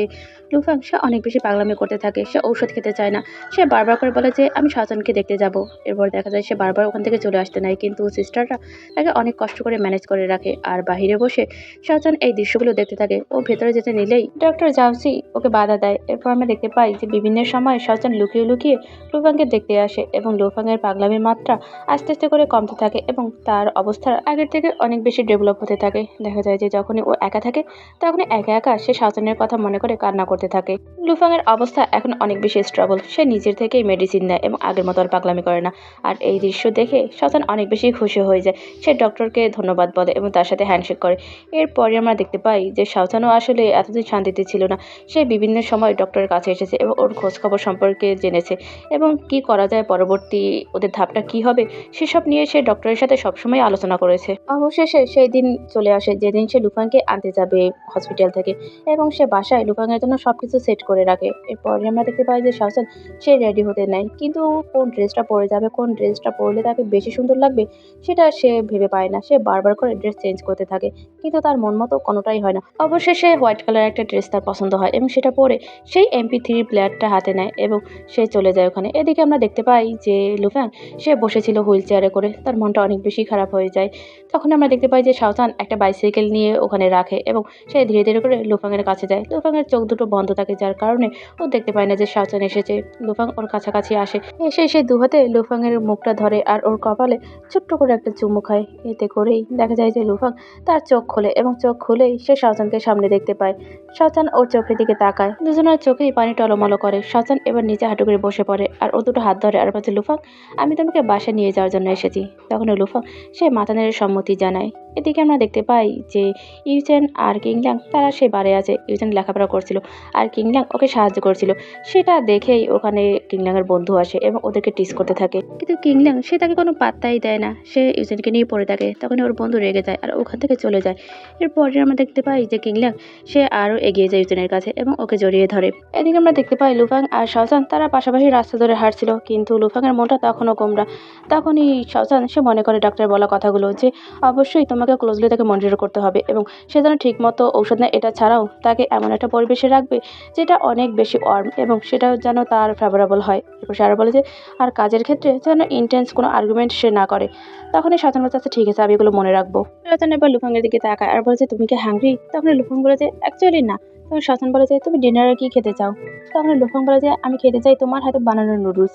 লুফাং সে অনেক বেশি পাগলামি করতে থাকে। সে ঔষধ খেতে চায় না, সে বারবার করে বলে যে আমি শাওজানকে দেখতে যাব। এরপর দেখা যায় সে বারবার ওখান থেকে চলে আসতে নেয়, কিন্তু সিস্টাররা তাকে অনেক কষ্ট করে ম্যানেজ করে রাখে। আর বাহিরে বসে শাওজান এই দৃশ্যগুলো দেখতে থাকে। ও ভেতরে যেতে নিলেই ডক্টর জাউসি ওকে বাধা দেয়। এরপর আমরা দেখতে পাই যে বিভিন্ন সময় শাওজান লুকিয়ে লুকিয়ে লুফাংকে দেখতে আসে এবং লুফাংয়ের পাগলামির মাত্রা আস্তে আস্তে করে কমতে থাকে এবং তার অবস্থা আগের থেকে অনেক বেশি ডেভেলপ হতে থাকে। দেখা যায় যে যখনই ও একা থাকে তখনই একা একা সে শাওজানের কথা মনে করে কান্না করতে থাকে। লুফাংয়ের অবস্থা এখন অনেক বেশি স্টেবল। সে নিজের থেকেই মেডিসিন দেয় এবং আগের মতো আর পাগলামি করে না। আর এই দৃশ্য দেখে শাওজান অনেক বেশি খুশি হয়ে যায়। সে ডক্টরকে ধন্যবাদ বলে এবং তার সাথে হ্যান্ডশেক করে। এরপরে আমরা দেখতে পাই যে শাওজানও আসলে এতদিন শান্তিতে ছিল না। সে বিভিন্ন সময় ডক্টরের কাছে এসেছে এবং ওর খোঁজখবর সম্পর্কে জেনেছে এবং কি করা যায়, পরবর্তী ওদের ধাপটা কি হবে সেসব নিয়ে সে ডক্টরের সাথে সবসময় আলোচনা করেছে। অবশেষে সেই দিন চলে আসে যেদিন সেদিন সে লুফাংকে আনতে যাবে হসপিটাল থেকে এবং সে বাসায় লুফাংয়ের জন্য সবকিছু সেট করে রাখে। এরপরে আমরা দেখতে পাই যে শাওচান সে রেডি হতে নেয়, কিন্তু কোন ড্রেসটা পরে যাবে, কোন ড্রেসটা পরলে তাকে বেশি সুন্দর লাগবে সেটা সে ভেবে পায় না। সে বারবার করে ড্রেস চেঞ্জ করতে থাকে, কিন্তু তার মন মতো কোনোটাই হয় না। অবশেষে হোয়াইট কালার একটা ড্রেস তার পছন্দ হয় এবং সেটা পরে সেই MP3 প্লেয়ারটা হাতে নেয় এবং সে চলে যায় ওখানে। এদিকে আমরা দেখতে পাই যে লুফাং সে বসেছিল হুইল চেয়ারে করে, তার মনটা অনেক বেশি খারাপ হয়ে যায়। তখন আমরা দেখতে পাই যে শাওচান একটা বাইসাইকেল নিয়ে ওখানে রাখে এবং সে ধীরে ধীরে করে লুফাংয়ের কাছে যায়। লুফাংয়ের চোখ দুটো বন্ধ থাকে, যার কারণে ও দেখতে পায় না যে শাওচান এসেছে। লুফাং ওর কাছাকাছি আসে, এসে সে দু হাতে লুফাংয়ের মুখটা ধরে আর ওর কপালে ছোট্ট করে একটা চুমু খায়। এতে করেই দেখা যায় যে লুফাং তার চোখ খোলে এবং চোখ খুলেই সে শাওচানকে সামনে দেখতে পায়। শাওচান ওর চোখের দিকে তাকায়, দুজনের চোখেই পানি টলমলো করে। শাওচান এবার নিচে হাঁটু করে বসে পড়ে আর ও দুটো হাত ধরে আর বলছে, লুফাং আমি তোমাকে বাসায় নিয়ে যাওয়ার জন্য এসেছি। তখন লুফাং সে মাথা নেড়ে সম্মতি জানায়। এদিকে আমরা দেখতে পাই যে ইউচেন আর কিংলাং তারা সে বারে আছে। ইউচেন লেখাপড়া করছিল আর কিংলাং ওকে সাহায্য করছিল। সেটা দেখেই ওখানে কিংলাংয়ের বন্ধু আসে এবং ওদেরকে টিস করতে থাকে, কিন্তু কিংলাং সে তাকে কোনো পাত্তাই দেয় না। সে ইউচেনকে নিয়ে পড়ে থাকে। তখন ওর বন্ধু রেগে যায় আর ওখান থেকে চলে যায়। এরপরে আমরা দেখতে পাই যে কিংলাং সে আরও এগিয়ে যায় ইউচেনের কাছে এবং ওকে জড়িয়ে ধরে। এদিকে আমরা দেখতে পাই লুফাং আর শাওচান তারা পাশাপাশি রাস্তা ধরে হাঁটছিল, কিন্তু লুফাংয়ের মনটা তখনও গোমরা। তখনই শাওচান সে মনে করে ডাক্তার বলা কথাগুলো, যে অবশ্যই তোমাকে ক্লোজলি তাকে মনিটর করতে হবে এবং সে যেন ঠিকমতো ঔষধ নেয়। এটা ছাড়াও তাকে এমন একটা পরিবেশে রাখবে যেটা অনেক বেশি ওয়ার্ম এবং সেটাও যেন তার ফেভারেবল হয়। এরপর সে আরও বলে যে আর কাজের ক্ষেত্রে যেন ইন্টেন্স কোনো আর্গুমেন্ট সে না করে। তখনই শাওচান বলছে, আচ্ছা ঠিক আছে, আমি এগুলো মনে রাখবো। শাওচান এবার লুফাংয়ের দিকে তাকায় আর বলছে, তুমি কি হাংরি? তখন লুফাং বলে যে অ্যাকচুয়ালি না। তখন শাওচান বলে যে তুমি ডিনারে কি খেতে চাও? তখন লুফাং বলে যে আমি খেতে চাই তোমার হাতে বানানো নুডলস।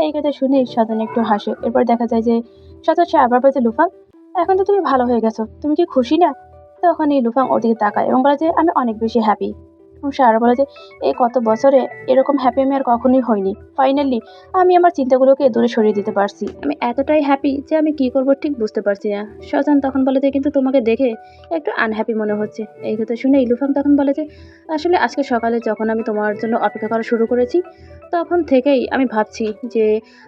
এই কথা শুনে শাওচান একটু হাসে। এরপর দেখা যায় যে শাওচান সে আবার বলে যে লুফাং এখন তো তুমি ভালো হয়ে গেছো, তুমি কি খুশি না? তখনই লুফাং ওর দিকে তাকায় এবং বলে যে আমি অনেক বেশি হ্যাপি। এবং সে আরও বলে যে এই কত বছরে এরকম হ্যাপি আমি আর কখনোই হইনি। ফাইনালি আমি আমার চিন্তাগুলোকে দূরে সরিয়ে দিতে পারছি। আমি এতটাই হ্যাপি যে আমি কি করবো ঠিক বুঝতে পারছি না। শাওচান তখন বলে যে কিন্তু তোমাকে দেখে একটু আনহ্যাপি মনে হচ্ছে। এই কথা শুনে লুফাং তখন বলে যে আসলে আজকে সকালে যখন আমি তোমার জন্য অপেক্ষা করা শুরু করেছি তখন থেকেই আমি ভাবছি যে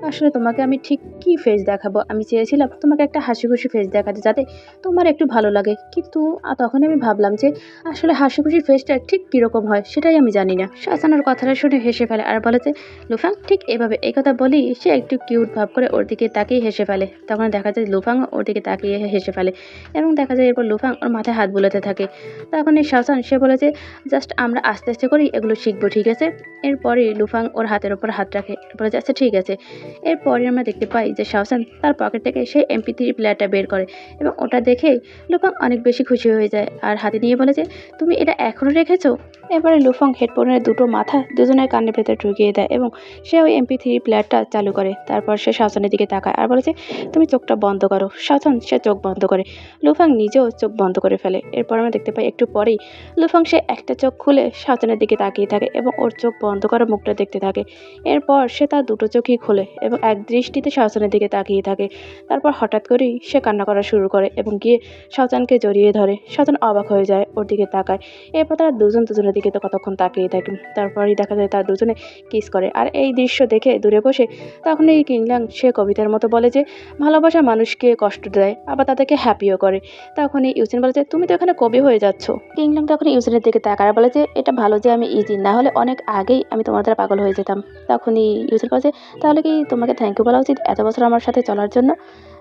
আসলে তোমাকে আমি ঠিক কী ফেস দেখাবো। আমি চেয়েছিলাম তোমাকে একটা হাসি খুশি ফেস দেখাতে যাতে তোমার একটু ভালো লাগে, কিন্তু তখনই আমি ভাবলাম যে আসলে হাসি খুশি ফেসটা ঠিক কীরকম হয় সেটাই আমি জানি না। শাওচানের কথাটা শুনে হেসে ফেলে আর বলে যে লুফাং ঠিক এভাবে। এই কথা বলি সে একটু কিউট ভাব করে ওর দিকে তাকিয়ে হেসে ফেলে। তখন দেখা যায় লুফাং ওর দিকে তাকিয়ে হেসে ফেলে এবং দেখা যায় এরপর লুফাং ওর মাথায় হাত বুলাতে থাকে। তখন এই শাওচান সে বলে যে জাস্ট আমরা আস্তে আস্তে করেই এগুলো শিখবো, ঠিক আছে? এরপরে লুফাং ওর হাতের ওপর হাত রাখে, বলে যে আচ্ছা ঠিক আছে। এরপরে আমরা দেখতে পাই যে শাওচান তার পকেট থেকে সেই MP3 প্লেয়ারটা বের করে এবং ওটা দেখে লুফাং অনেক বেশি খুশি হয়ে যায় আর হাতে নিয়ে বলে যে তুমি এটা এখনও রেখেছো? এবারে লুফাং হেডফোনের দুটো মাথা দুজনের কানের ভেতরে ঢুকিয়ে দেয় এবং সে ওই MP3 প্লেয়ারটা চালু করে। তারপর সে শাওচানের দিকে তাকায় আর বলে যে তুমি চোখটা বন্ধ করো। শাওচান সে চোখ বন্ধ করে, লুফাং নিজেও চোখ বন্ধ করে ফেলে। এরপর আমরা দেখতে পাই একটু পরেই লুফাং সে একটা চোখ খুলে শাওচানের দিকে তাকিয়ে থাকে এবং ওর চোখ বন্ধ করা মুখটা দেখতে থাকে। এরপর সে তার দুটো চোখই খোলে এবং এক দৃষ্টিতে শাওচানের দিকে তাকিয়ে থাকে। তারপর হঠাৎ করেই সে কান্না করা শুরু করে এবং গিয়ে শাওচানকে জড়িয়ে ধরে। শাওচান অবাক হয়ে যায়, ওর দিকে তাকায়। এরপর তারা দুজনের দিকে তো কতক্ষণ তাকিয়ে থাকে। তারপরেই দেখা যায় তারা দুজনে কিস করে। আর এই দৃশ্য দেখে দূরে বসে তখন এই কিংলাং সে কবিতার মতো বলে যে ভালোবাসা মানুষকে কষ্ট দেয় আবার তাদেরকে হ্যাপিও করে। তখনই ইউচেন বলে যে তুমি তো এখানে কবি হয়ে যাচ্ছ। কিংলাং তখন ইউচেনের দিকে তাকায় আর বলে যে এটা ভালো যে আমি ইজি, না হলে অনেক আগেই আমি তোমার দ্বারা পাগল হয়ে যেতাম। তখনই ইউচেন বলে যে তাহলে কি তোমাকে থ্যাংক ইউ বলা উচিত এত বছর আমার সাথে চলার জন্য?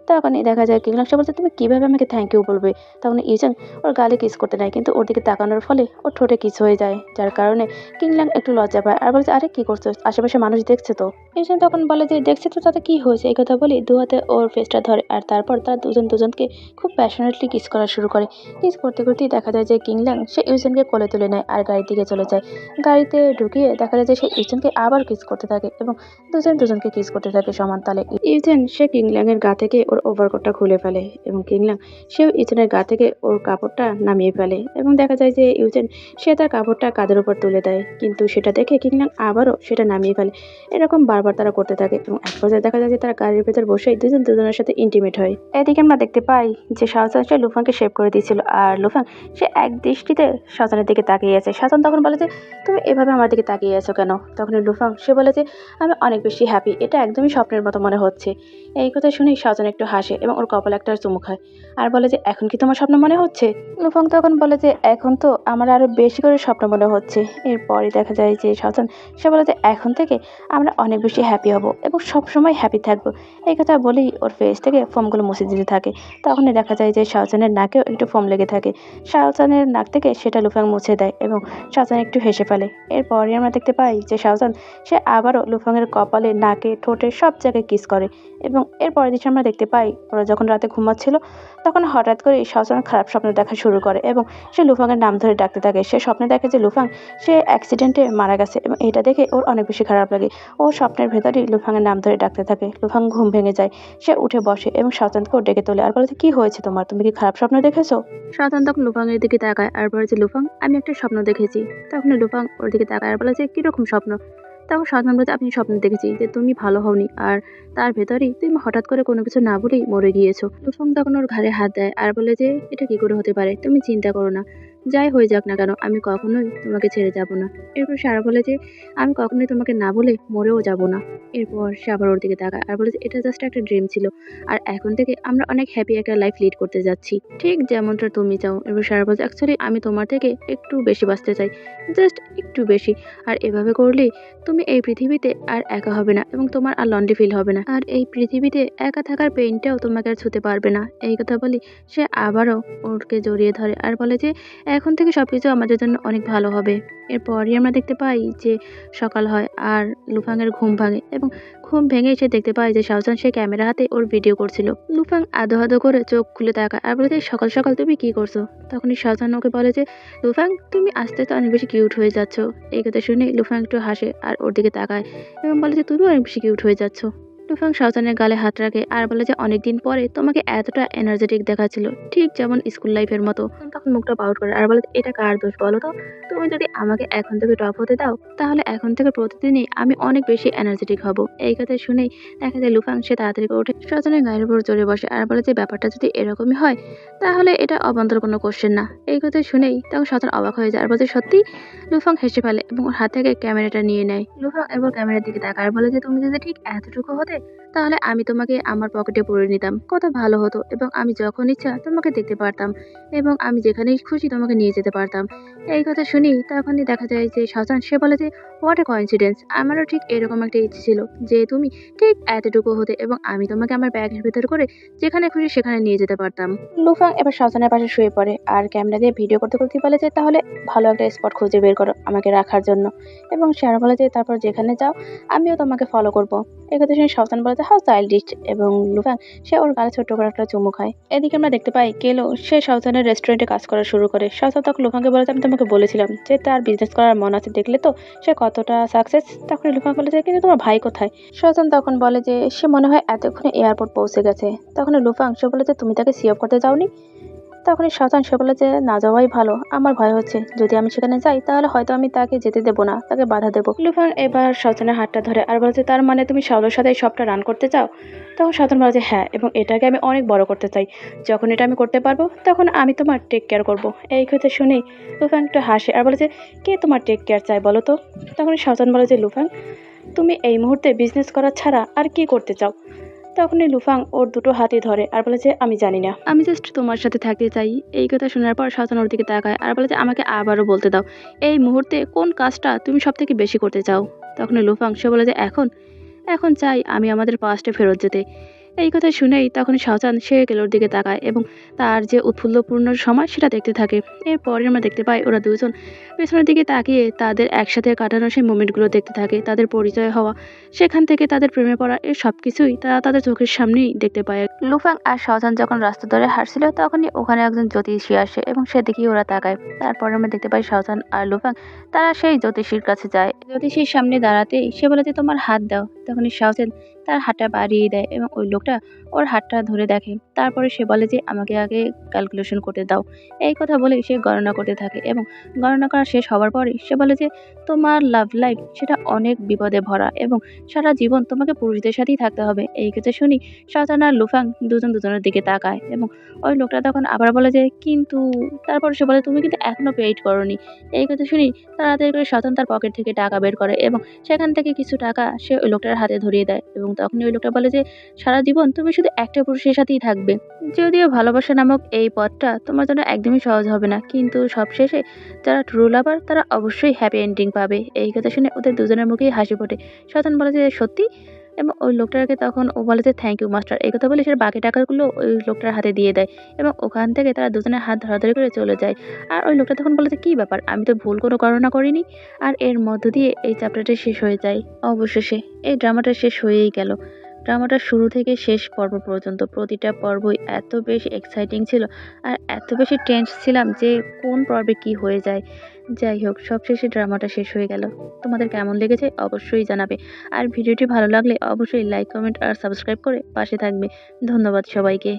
তখনই দেখা যায় কিংলাং সে বলছে তুমি কীভাবে আমাকে থ্যাংক ইউ বলবে? তখন ইউচেন ওর গালে কিস করতে নেয়, কিন্তু ওর দিকে তাকানোর ফলে ওর ঠোঁটে কিস হয়ে যায়, যার কারণে কিংলাং একটু লজ্জা পায় আর বলছে আরে কী করছো, আশেপাশে মানুষ দেখছে তো। ইউচেন তখন বলে যে দেখছে তো, তাতে কী হয়েছে? এই কথা বলে দু হাতে ওর ফেসটা ধরে আর তারপর তারা দুজনকে খুব প্যাশনেটলি কিস করা শুরু করে। কিস করতে করতেই দেখা যায় যে কিংলাং সে ইউচেনকে কোলে তুলে নেয় আর গাড়ির দিকে চলে যায়। গাড়িতে ঢুকিয়ে দেখা যায় যে সে ইউচেনকে আবার কিস করতে থাকে এবং দুজনকে কিস করতে থাকে সমান তালে। ইউচেন সে কিংলাংয়ের গা থেকে ওর ওভারকোটটা খুলে ফেলে এবং কিংলাং সেও ইউচেনের গা থেকে ওর কাপড়টা নামিয়ে ফেলে এবং দেখা যায় যে ইউচেন সে তার কাপড়টা কাঁধের উপর তুলে দেয়, কিন্তু সেটা দেখে কিংলাং আবারও সেটা নামিয়ে ফেলে। এরকম বারবার তারা করতে থাকে এবং এক পর্যায়ে দেখা যায় যে তারা গাড়ির ভেতর বসেই দুজনের সাথে ইন্টিমেট হয়। এদিকে আমরা দেখতে পাই যে শাওচান সে লুফাংকে শেভ করে দিয়েছিল আর লুফাং সে এক দৃষ্টিতে শাওচানের দিকে তাকিয়ে আছে। শাওচান তখন বলে যে তুমি এভাবে আমার দিকে তাকিয়ে আছো কেন? তখন লুফাং সে বলে যে আমি অনেক বেশি হ্যাপি, এটা একদমই স্বপ্নের মতো মনে হচ্ছে। এই কথা শুনেই শাওচান একটু একটু হাসে এবং ওর কপালে একটা চুমু খায় আর বলে যে এখন কি তোমার স্বপ্ন মনে হচ্ছে। লুফাং তখন বলে যে এখন তো আমার আরো বেশি করে স্বপ্ন মনে হচ্ছে। এরপরই দেখা যায় যে শাওজান সে বলে যে এখন থেকে আমরা অনেক বেশি হ্যাপি হব এবং সবসময় হ্যাপি থাকবো। এই কথা বলেই ওর ফেস থেকে ফোমগুলো মুছে দিতে থাকে। তখনই দেখা যায় যে শাওজানের নাকেও একটু ফোম লেগে থাকে। শাওজানের নাক থেকে সেটা লুফাং মুছে দেয় এবং শাওজান একটু হেসে ফেলে। এরপরই আমরা দেখতে পাই যে শাওজান সে আবারও লুফাংয়ের কপালে, নাকে, ঠোঁটে সব জায়গায় কিস করে এবং এরপরের দৃশ্যে আমরা দেখতে পাই ওরা যখন রাতে ঘুমাচ্ছিল তখন হঠাৎ করে শাওজান খারাপ স্বপ্ন দেখা শুরু করে এবং সে লুফাংয়ের নাম ধরে ডাকতে থাকে। সে স্বপ্নে দেখে যে লুফাং সে অ্যাক্সিডেন্টে মারা গেছে এবং এটা দেখে ওর অনেক বেশি খারাপ লাগে। ও স্বপ্নের ভেতরেই লুফাংয়ের নাম ধরে ডাকতে থাকে। লুফাং ঘুম ভেঙে যায়। সে উঠে বসে এবং শাওজানকেও ডেকে তোলে আর বলে যে কি হয়েছে তোমার, তুমি কি খারাপ স্বপ্ন দেখেছো? শাওজান তখন লুফাংয়ের দিকে তাকায় আর বলে যে লুফাং আমি একটা স্বপ্ন দেখেছি। তখন লুফাং ওর দিকে তাকায় আর বলে যে কিরকম স্বপ্ন? তখন শাওজান বলে যে আমি স্বপ্ন দেখেছি যে তুমি ভালো হওনি আর তার ভেতরেই তুমি হঠাৎ করে কোনো কিছু না বলেই মরে গিয়েছো। লুফাং তখন ওর ঘাড়ে হাত দেয় আর বলে যে এটা কি করে হতে পারে, তুমি চিন্তা করো না, যাই হয়ে যাক না কেন আমি কখনোই তোমাকে ছেড়ে যাব না। এরপর সে আরো বলে যে আমি কখনোই তোমাকে না বলে মরেও যাব না। এরপর সে আবার ওর দিকে তাকায় আর বলে যে এটা জাস্ট একটা ড্রিম ছিল আর এখন থেকে আমরা অনেক হ্যাপি একটা লাইফ লিড করতে যাচ্ছি, ঠিক যেমনটা তুমি চাও। এরপর সারা বলছে অ্যাকচুয়ালি আমি তোমার থেকে একটু বেশি বাঁচতে চাই, জাস্ট একটু বেশি। আর এভাবে করলেই তুমি এই পৃথিবীতে আর একা হবে না এবং তোমার আর লন্ডি ফিল হবে না, আর এই পৃথিবীতে একা থাকার পেইনটাও তোমাকে আর ছুতে পারবে না। এই কথা বলি সে আবারও ওরকে জড়িয়ে ধরে আর বলে যে এখন থেকে সবকিছু আমাদের জন্য অনেক ভালো হবে। এরপরই আমরা দেখতে পাই যে সকাল হয় আর লুফাংয়ের ঘুম ভাঙে এবং ঘুম ভেঙে সে দেখতে পায় যে শাওজান সে ক্যামেরা হাতে ওর ভিডিও করছিল। লুফাং আধো আধো করে চোখ খুলে তাকায় আর বলে যে সকাল সকাল তুমি কি করছো? তখনই শাওজান ওকে বলে যে লুফাং তুমি আস্তে তো অনেক বেশি কিউট হয়ে যাচ্ছ। এই কথা শুনে লুফাং একটু হাসে আর ওর দিকে তাকায় এবং বলে যে তুমি অনেক বেশি কিউট হয়ে যাচ্ছ। লুফাং শাওজানের গালে হাত রাখে আর বলে যে অনেকদিন পরে তোমাকে এতটা এনার্জেটিক দেখাচ্ছিল, ঠিক যেমন স্কুল লাইফের মতো। তখন মুখটা পাউট করে আর বলে এটা কার দোষ বলো তো? তুমি যদি আমাকে এখন থেকে টপ হতে দাও তাহলে এখন থেকে প্রতিদিনই আমি অনেক বেশি এনার্জেটিক হব। এই কথা শুনেই দেখা যায় লুফাং সে তাড়াতাড়ি করে উঠে শাওজানের গায়ের উপর জড়িয়ে বসে আর বলে যে ব্যাপারটা যদি এরকমই হয় তাহলে এটা অবান্তর কোনো কোশ্চেন না। এই কথা শুনেই তখন শাওজান অবাক হয়ে যায় আর বলে সত্যি? লুফাং হেসে ফেলে এবং ওর হাত থেকে ক্যামেরাটা নিয়ে নেয়। লুফাং এবার ক্যামেরার দিকে তাকায় আর বলে যে তুমি যদি ঠিক এতটুকু হতে তাহলে আমি তোমাকে আমার পকেটে পুরে নিতাম, কত ভালো হতো এবং আমি যখন ইচ্ছা তোমাকে দেখতে পারতাম এবং আমি যেখানেই খুশি তোমাকে নিয়ে যেতে পারতাম। এই কথা শুনি তখনই দেখা যায় যে শাওজান সে বলে যে হোয়াট এ কোইন্সিডেন্স, আমারও ঠিক এরকম একটা ইচ্ছে ছিল যে তুমি ঠিক এতটুকু হতে এবং আমি তোমাকে আমার ব্যাগের ভেতর করে যেখানে খুশি সেখানে নিয়ে যেতে পারতাম। লুফাং এবার শাওজানের পাশে শুয়ে পড়ে আর ক্যামেরা দিয়ে ভিডিও করতে করতে বলে যে তাহলে ভালো একটা স্পট খুঁজে বের করো আমাকে রাখার জন্য এবং সে আরো বলে যে তারপর যেখানে যাও আমিও তোমাকে ফলো করব। এই কথা শুনে শাওজান বলে যে হাউ চাইল্ডিশ এবং লুফাং সে ওর গালে ছোট্ট করে একটা চুমু খায়। এদিকে আমরা দেখতে পাই কেলো সে শাওজানের রেস্টুরেন্টে কাজ করা শুরু করে। শাওজান তখন লুফাংকে বলে যে আমি তোমাকে বলেছিলাম যে তার বিজনেস করার মন আছে, দেখলে তো সে কতটা সাকসেস। তখন লুফাং বলে যে কিন্তু তোমার ভাই কোথায়? শাওজান তখন বলে যে সে মনে হয় এতক্ষণে এয়ারপোর্ট পৌঁছে গেছে। তখন লুফাং সে বলে যে তুমি তাকে সি অফ করতে যাওনি? তখনই শাওজান সে বলে যে না যাওয়াই ভালো, আমার ভয় হচ্ছে যদি আমি সেখানে যাই তাহলে হয়তো আমি তাকে যেতে দেবো না, তাকে বাধা দেবো। লুফাং এবার শাওজানের হাতটা ধরে আর বলে যে তার মানে তুমি শাওলোর সাথে সবটা রান করতে চাও? তখন শাওজান বলে যে হ্যাঁ, এবং এটাকে আমি অনেক বড় করতে চাই, যখন এটা আমি করতে পারবো তখন আমি তোমার টেক কেয়ার করবো। এই কথা শুনেই লুফাং একটু হাসে আর বলে যে কে তোমার টেক কেয়ার চাই বলো তো? তখন শাওজান বলে যে লুফাং তুমি এই মুহূর্তে বিজনেস করা ছাড়া আর কি করতে চাও? তখনই লুফাং ওর দুটো হাতই ধরে আর বলে যে আমি জানি না, আমি জাস্ট তোমার সাথে থাকতে চাই। এই কথা শোনার পর শাওজান ওর দিকে তাকায় আর বলে যে আমাকে আবারও বলতে দাও এই মুহূর্তে কোন কাজটা তুমি সব থেকে বেশি করতে চাও? তখন লুফাং সে বলে যে এখন এখন চাই আমি আমাদের পাস্টে ফেরত যেতে। এই কথা শুনেই তখন শাওজান সে কেলোর দিকে তাকায় এবং তার যে উৎফুল্লপূর্ণ সময় সেটা দেখতে থাকে। এরপরে আমরা দেখতে পাই ওরা দুজন পেছনের দিকে তাকিয়ে তাদের একসাথে কাটানো সেই মোমেন্টগুলো দেখতে থাকে, তাদের পরিচয় হওয়া, সেখান থেকে তাদের প্রেমে পড়া, এই সব কিছুই তারা তাদের চোখের সামনেই দেখতে পায়। লুফাং আর শাওজান যখন রাস্তা ধরে হাঁটছিল তখনই ওখানে একজন জ্যোতিষী আসে এবং সেদিকেই ওরা তাকায়। তারপরে আমরা দেখতে পাই শাওজান আর লুফাং তারা সেই জ্যোতিষীর কাছে যায়। জ্যোতিষীর সামনে দাঁড়াতেই সে বলে যে তোমার হাত দাও। তখনই শাওজান তার হাতটা বাড়িয়ে দেয় এবং ওই লোকটা ওর হাতটা ধরে দেখে। তারপরে সে বলে যে আমাকে আগে ক্যালকুলেশন করতে দাও। এই কথা বলে সে গণনা করতে থাকে এবং গণনা করা শেষ হওয়ার পরে সে বলে যে তোমার লাভ লাইফ সেটা অনেক বিপদে ভরা এবং সারা জীবন তোমাকে পুরুষদের সাথেই থাকতে হবে। এই কথা শুনি শাওজান আর লুফাং দুজন দুজনের দিকে তাকায় এবং ওই লোকটা তখন আবার বলে যে কিন্তু, তারপর সে বলে তুমি কিন্তু এখনো পেইড করোনি। এই কথা শুনি তাড়াতাড়ি করে শাওজান তার পকেট থেকে টাকা বের করে এবং সেখান থেকে কিছু টাকা সে ওই লোকটার হাতে ধরিয়ে দেয় এবং এবং তখনই ওই লোকটা বলে যে সারা জীবন তুমি শুধু একটা পুরুষের সাথেই থাকবে। যদিও ভালোবাসা নামক এই পথটা তোমার জন্য একদমই সহজ হবে না, কিন্তু সবশেষে যারা ট্রু লাভার তারা অবশ্যই হ্যাপি এন্ডিং পাবে। এই কথা শুনে ওদের দুজনের মুখেই হাসি ফোটে। শয়তান বলে যে সত্যি, এবং ওই লোকটাকে তখন ও বলে যে থ্যাংক ইউ মাস্টার। এই কথা বলে সে বাকি টাকাগুলো ওই লোকটার হাতে দিয়ে দেয় এবং ওখান থেকে তারা দুজনের হাত ধরাধরি করে চলে যায়। আর ওই লোকটা তখন বলে যে কী ব্যাপার, আমি তো ভুল কোনো গণনা করিনি। আর এর মধ্য দিয়ে এই চ্যাপ্টারটি শেষ হয়ে যায়। অবশেষে এই ড্রামাটা শেষ হয়েই গেল। ড্রামাটা শুরু থেকে শেষ পর্ব পর্যন্ত প্রতিটা পর্বই এত বেশি এক্সাইটিং ছিল আর এত বেশি টেন্স ছিলাম যে কোন পর্বে কি হয়ে যায়। যাই হোক, সবশেষে ড্রামাটা শেষ হয়ে গেল। তোমাদের কেমন লেগেছে অবশ্যই জানাবে। আর ভিডিওটি ভালো লাগলে অবশ্যই লাইক, কমেন্ট আর সাবস্ক্রাইব করে পাশে থাকবে। ধন্যবাদ সবাইকে।